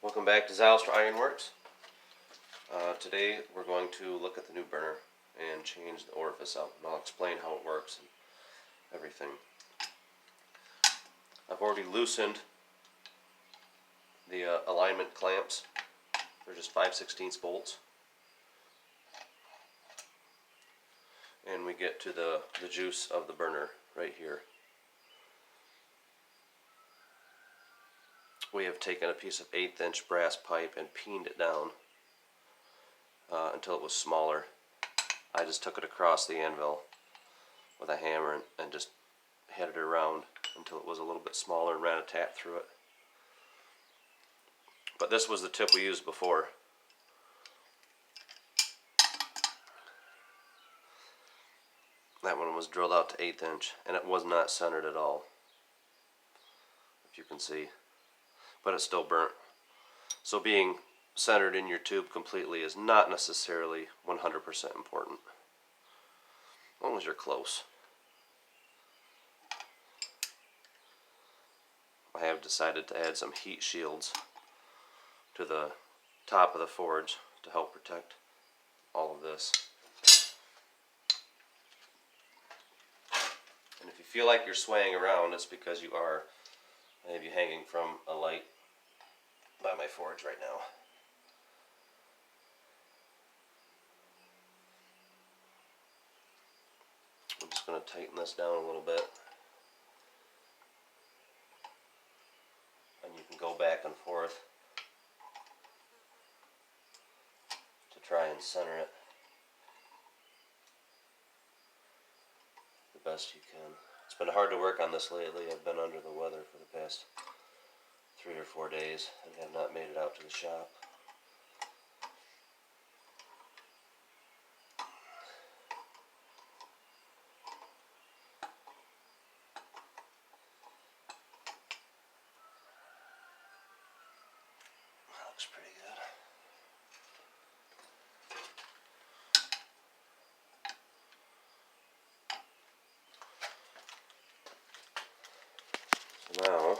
Welcome back to Zalstra Ironworks. Today we're going to look at the new burner and change the orifice out, and I'll explain how it works and everything. I've already loosened the alignment clamps. They're just 5/16 bolts. And we get to the juice of the burner right here. We have taken a piece of 1/8 inch brass pipe and peened it down until it was smaller. I just took it across the anvil with a hammer and just headed it around until it was a little bit smaller and ran a tap through it. But this was the tip we used before. That one was drilled out to 1/8 inch and it was not centered at all, if you can see. But it's still burnt. So being centered in your tube completely is not necessarily 100% important, as long as you're close. I have decided to add some heat shields to the top of the forge to help protect all of this. And if you feel like you're swaying around, it's because you are. I have you hanging from a light by my forge right now. I'm just going to tighten this down a little bit, and you can go back and forth to try and center it the best you can. It's been hard to work on this lately. I've been under the weather for the past 3 or 4 days and have not made it out to the shop. That looks pretty good. So now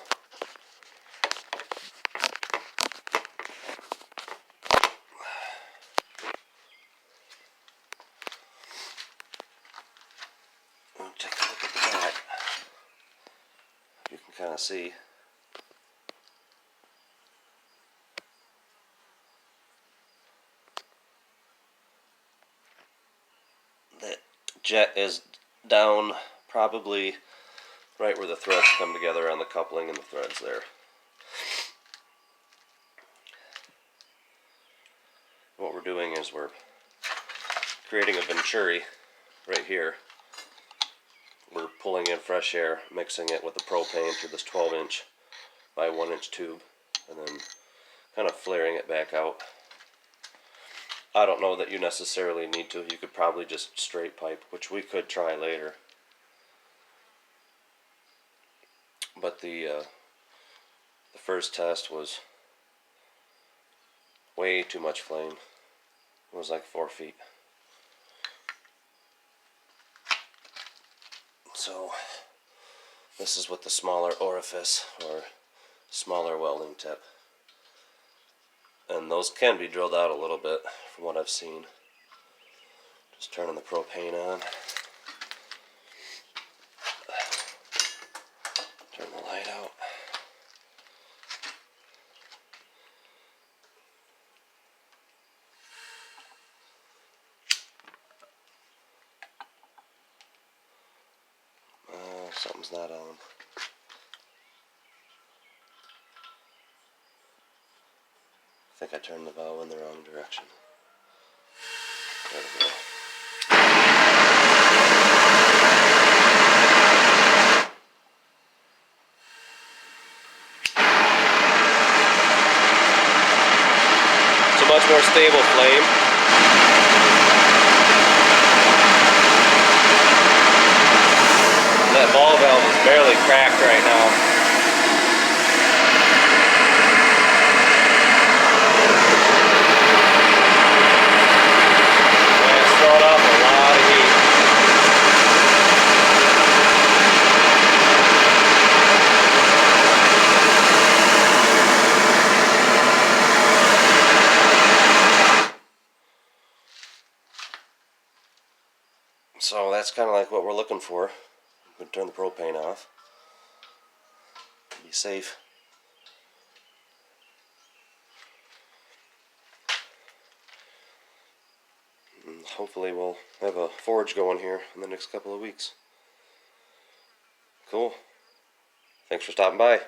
take a look at the back. You can kind of see that jet is down probably right where the threads come together on the coupling and the threads there. What we're doing is we're creating a venturi right here. We're pulling in fresh air, mixing it with the propane through this 12 inch by 1 inch tube, and then kind of flaring it back out. I don't know that you necessarily need to. You could probably just straight pipe, which we could try later. But the first test was way too much flame. It was like 4 feet. So this is with the smaller orifice or smaller welding tip. And those can be drilled out a little bit from what I've seen. Just turning the propane on. Turn the light out. Something's not on. I think I turned the valve in the wrong direction. There we go. It's a much more stable flame. That ball valve is barely cracked right now. So that's kind of like what we're looking for. I'm going to turn the propane off. Be safe. And hopefully we'll have a forge going here in the next couple of weeks. Cool. Thanks for stopping by.